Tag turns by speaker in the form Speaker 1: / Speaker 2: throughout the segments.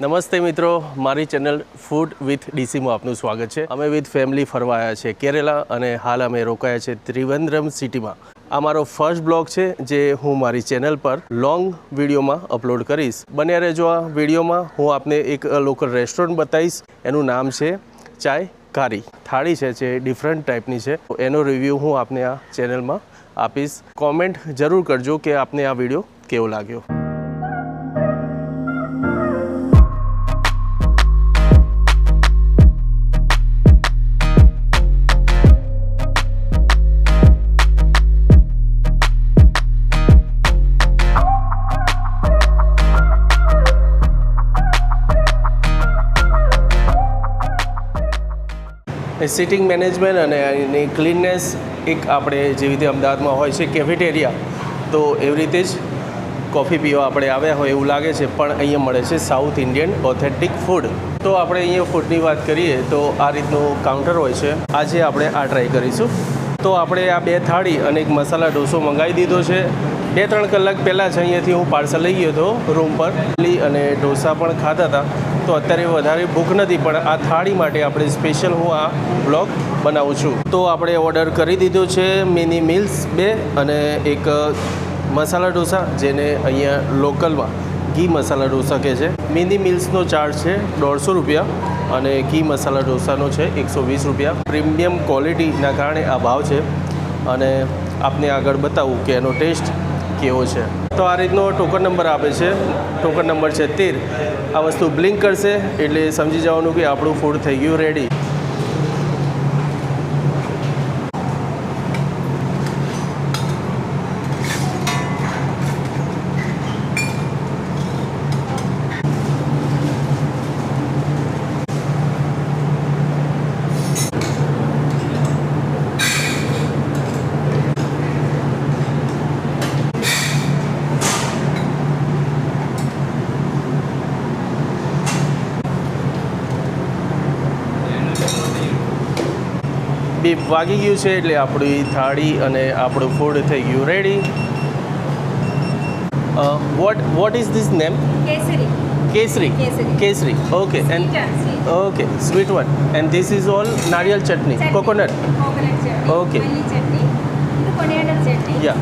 Speaker 1: નમસ્તે મિત્રો, મારી ચેનલ ફૂડ વિથ ડીસીમાં આપનું સ્વાગત છે। અમે વિથ ફેમિલી ફરવા આવ્યા છે કેરેલા અને હાલ અમે રોકાયા છે ત્રિવેન્દ્રમ સિટીમાં। આ મારો ફર્સ્ટ બ્લોગ છે જે હું મારી ચેનલ પર લોંગ વિડીયોમાં અપલોડ કરીશ। બન્યા રહેજો આ વિડીયોમાં। હું આપને એક લોકલ રેસ્ટોરન્ટ બતાવીશ, એનું નામ છે ચાય કારી। થાળી છે જે ડિફરન્ટ ટાઈપની છે, એનો રિવ્યૂ હું આપને આ ચેનલમાં આપીશ। કોમેન્ટ જરૂર કરજો કે આપને આ વિડીયો કેવો લાગ્યો। સિટિંગ મેનેજમેન્ટ અને એની ક્લીનનેસ એક આપણે જેવી રીતે અમદાવાદમાં હોય છે કેફેટેરિયા, તો એવી રીતે જ કોફી પીવા આપણે આવ્યા હોય એવું લાગે છે, પણ અહીંયા મળે છે સાઉથ ઇન્ડિયન ઓથેન્ટિક ફૂડ। તો આપણે અહીંયા ફૂડની વાત કરીએ તો આ રીતનું કાઉન્ટર હોય છે। આજે આપણે આ ટ્રાય કરીશું। તો આપણે આ 2 થાળી અને એક મસાલા ઢોસો મંગાવી દીધો છે। 2-3 કલાક પહેલાં જ અહીંયાથી હું પાર્સલ લઈ ગયો હતો રૂમ પર, અને ઢોસા પણ ખાધા હતા। તો અત્યારે વધારે ભૂખ નથી, પણ આ થાળી માટે આપણે સ્પેશિયલ હું આ બ્લોગ બનાવું છું। તો આપણે ઓર્ડર કરી દીધો છે મિની મીલ્સ 2 અને એક મસાલા ઢોસા, જેને અહીંયા લોકલમાં ઘી મસાલા ઢોસા કહે છે। મિની મિલ્સનો ચાર્જ છે 150 રૂપિયા અને ઘી મસાલા ઢોસાનો છે 120 રૂપિયા। પ્રીમિયમ ક્વોલિટીના કારણે આ ભાવ છે, અને આપને આગળ બતાવું કે એનો ટેસ્ટ કેવો છે। તો આ રીતનો ટોકન નંબર આપે છે, ટોકન નંબર છે 13। આ વસ્તુ બ્લિંક કરશે એટલે સમજી જવાનું કે આપણું ફૂડ થઈ ગયું રેડી। બીપ વાગી ગયું છે એટલે આપણી થાળી અને આપણું ફૂડ થઈ ગયું ready. What is this name?
Speaker 2: Kesari.
Speaker 1: Kesari. Kesari, okay. And okay, sweet one. And this is all nariyal chutney, coconut.
Speaker 2: Coconut chutney.
Speaker 1: Okay.
Speaker 2: Malli chutney. This coriander chutney.
Speaker 1: Yeah,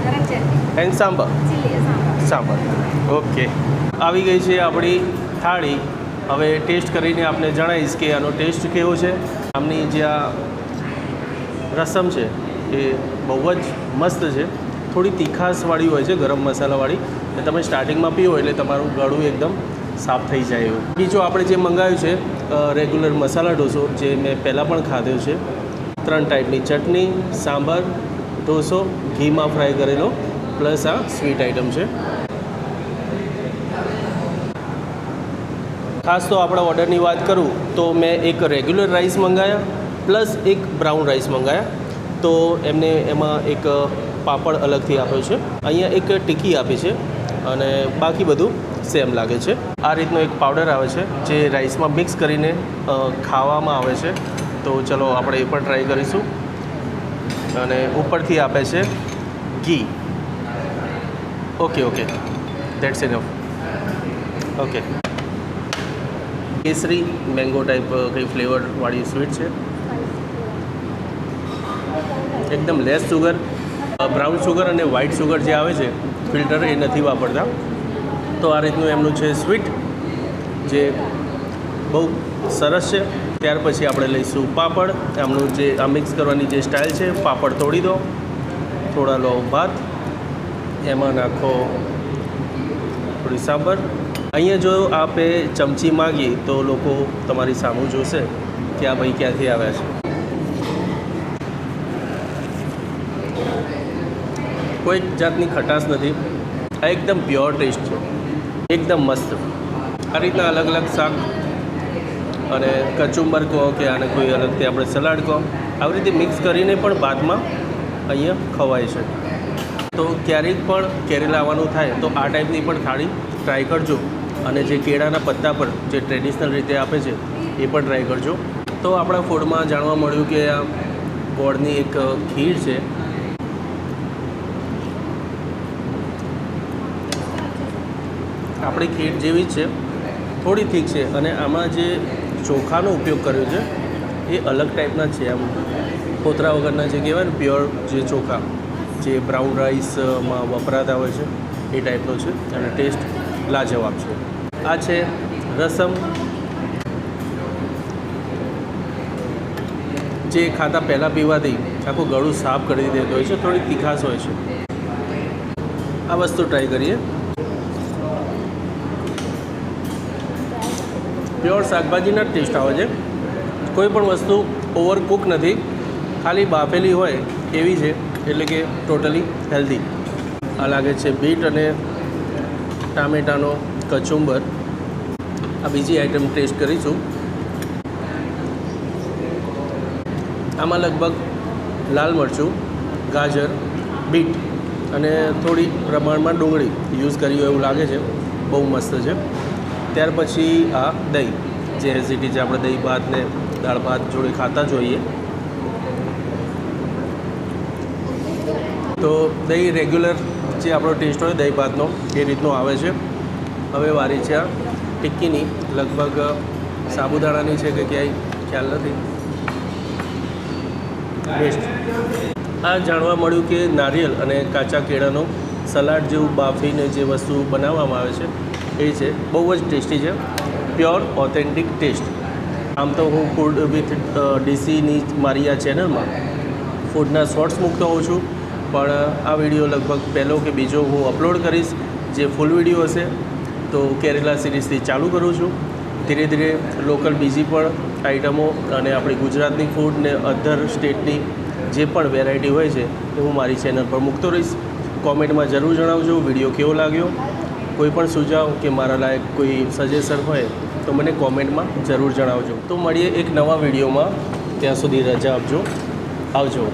Speaker 2: Garam chutney.
Speaker 1: And sambar.
Speaker 2: Chili sambar.
Speaker 1: સાંબર, ઓકે। આવી ગઈ છે આપણી થાળી। હવે ટેસ્ટ કરીને આપને જણાવીશ કે આનો ટેસ્ટ કેવો છે। આમની જે આ રસમ છે એ બહુ જ મસ્ત છે, થોડી તીખાશવાળી હોય છે, ગરમ મસાલાવાળી, અને તમે સ્ટાર્ટિંગમાં પીવો એટલે તમારું ગળું એકદમ સાફ થઈ જાય એવું। બીજું આપણે જે મંગાવ્યું છે રેગ્યુલર મસાલા ઢોસો, જે મેં પહેલાં પણ ખાધો છે। 3 ટાઈપની ચટણી, સાંભાર, ઢોસો ઘીમાં ફ્રાય કરેલો, પ્લસ આ સ્વીટ આઈટમ છે। ખાસ તો આપણા ઓર્ડરની વાત કરું તો મેં એક રેગ્યુલર રાઈસ મંગાવ્યા પ્લસ એક બ્રાઉન રાઈસ મંગાવ્યા। તો એમને એમાં એક પાપડ અલગથી આપ્યો છે, અહીંયા એક ટિક્કી આપી છે, અને બાકી બધું સેમ લાગે છે। આ રીતનો એક પાવડર આવે છે જે રાઈસમાં મિક્સ કરીને ખાવામાં આવે છે। તો ચલો આપણે એ પણ ટ્રાય કરીશું। અને ઉપરથી આપે છે ઘી। Okay, that's enough, okay. કેસરી મેંગો ટાઈપ કંઈ ફ્લેવરવાળી સ્વીટ છે, એકદમ લેસ સુગર। બ્રાઉન સુગર અને વ્હાઇટ સુગર જે આવે છે ફિલ્ટર, એ નથી વાપરતા। તો આ રીતનું એમનું છે સ્વીટ, જે બહુ સરસ છે। ત્યાર પછી આપણે લઈશું પાપડ। એમનું જે આ મિક્સ કરવાની જે સ્ટાઇલ છે, પાપડ તોડી દો, થોડા લો ભાત, એમાં નાખો થોડી સાંભર। અહીંયા જો આપે ચમચી માગીએ તો લોકો તમારી સામું જોશે કે આ ભાઈ ક્યાંથી આવ્યા છે। કોઈ જાતની ખટાશ નથી, આ એકદમ પ્યોર ટેસ્ટ છે, એકદમ મસ્ત। આ રીતના અલગ અલગ શાક અને કચુંબર કહો કે આને કોઈ અલગથી આપણે સલાડ કહો, આવી રીતે મિક્સ કરીને પણ ભાતમાં અહીંયા ખવાય છે। તો ક્યારેક પણ કેરેલા આવવાનું થાય તો આ ટાઈપની પણ થાળી ટ્રાય કરજો, અને જે કેળાના પત્તા પર જે ટ્રેડિશનલ રીતે આપે છે એ પણ ટ્રાય કરજો। તો આપણા ફૂડમાં જાણવા મળ્યું કે આ ગોળની એક ખીર છે, આપણી ખીર જેવી જ છે, થોડી થીક છે અને આમાં જે ચોખાનો ઉપયોગ કર્યો છે એ અલગ ટાઈપના છે. આમ કોતરા વગરના જે કહેવાય ને પ્યોર જે ચોખા જે બ્રાઉન રાઈસમાં વપરાતા હોય છે એ ટાઈપનો છે અને ટેસ્ટ લાજવાબ છે. આ છે રસમ, જે ખાતા પહેલાં પીવાથી આખું ગળું સાફ કરી દેતો હોય છે, થોડી તીખાશ હોય છે. આ વસ્તુ ટ્રાય કરીએ. પ્યોર શાકભાજીના ટેસ્ટ આવે છે. કોઈ પણ વસ્તુ ઓવરકુક નથી, ખાલી બાફેલી હોય એવી છે, એટલે કે ટોટલી હેલ્ધી. આ લાગે છે બીટ અને ટામેટાનો કચુંબર. આ બીજી આઈટમ ટેસ્ટ કરીશું. આમાં લગભગ લાલ મરચું, ગાજર, બીટ અને થોડી પ્રમાણમાં ડુંગળી યુઝ કરી હોય એવું લાગે છે. બહુ મસ્ત છે. ત્યાર પછી આ દહીં, જે એઝિટી છે આપણે દહીં ભાત ને દાળ ભાત જોડે ખાતા જોઈએ. તો દહીં રેગ્યુલર જે આપણો ટેસ્ટ હોય દહીં ભાતનો એ રીતનો આવે છે. હવે વારી છે આ ટિક્કીની. લગભગ સાબુદાણાની છે કે ક્યાંય ખ્યાલ નથી. બેસ્ટ. આ જાણવા મળ્યું કે નારિયેલ અને કાચા કેળાનો સલાડ જેવું બાફીને જે વસ્તુ બનાવવામાં આવે છે એ છે. બહુ જ ટેસ્ટી છે. Pure authentic test. આમ તો હું ફૂડ વિથ ડીસીની મારી આ ચેનલમાં ફૂડના શોર્ટ્સ મૂકતો હોઉં છું, પણ આ વિડીયો લગભગ પહેલો કે બીજો હું અપલોડ કરીશ. જે ફૂલ વિડીયો હશે તો કેરેલા સિરીઝથી ચાલુ કરું છું. ધીરે ધીરે લોકલ બીજી પણ આઈટમો અને આપણી ગુજરાતની ફૂડ ને અધર સ્ટેટની જે પણ વેરાયટી હોય છે એ હું મારી ચેનલ પર મૂકતો રહીશ. કોમેન્ટમાં જરૂર જણાવજો વિડીયો કેવો લાગ્યો. કોઈ પણ સુઝાવ કે મારા લાયક કોઈ સજેશન હોય તો મને કોમેન્ટમાં જરૂર જણાવજો. તો મળીએ એક નવા વિડીયોમાં. ત્યાં સુધી રજા આપજો. આવજો.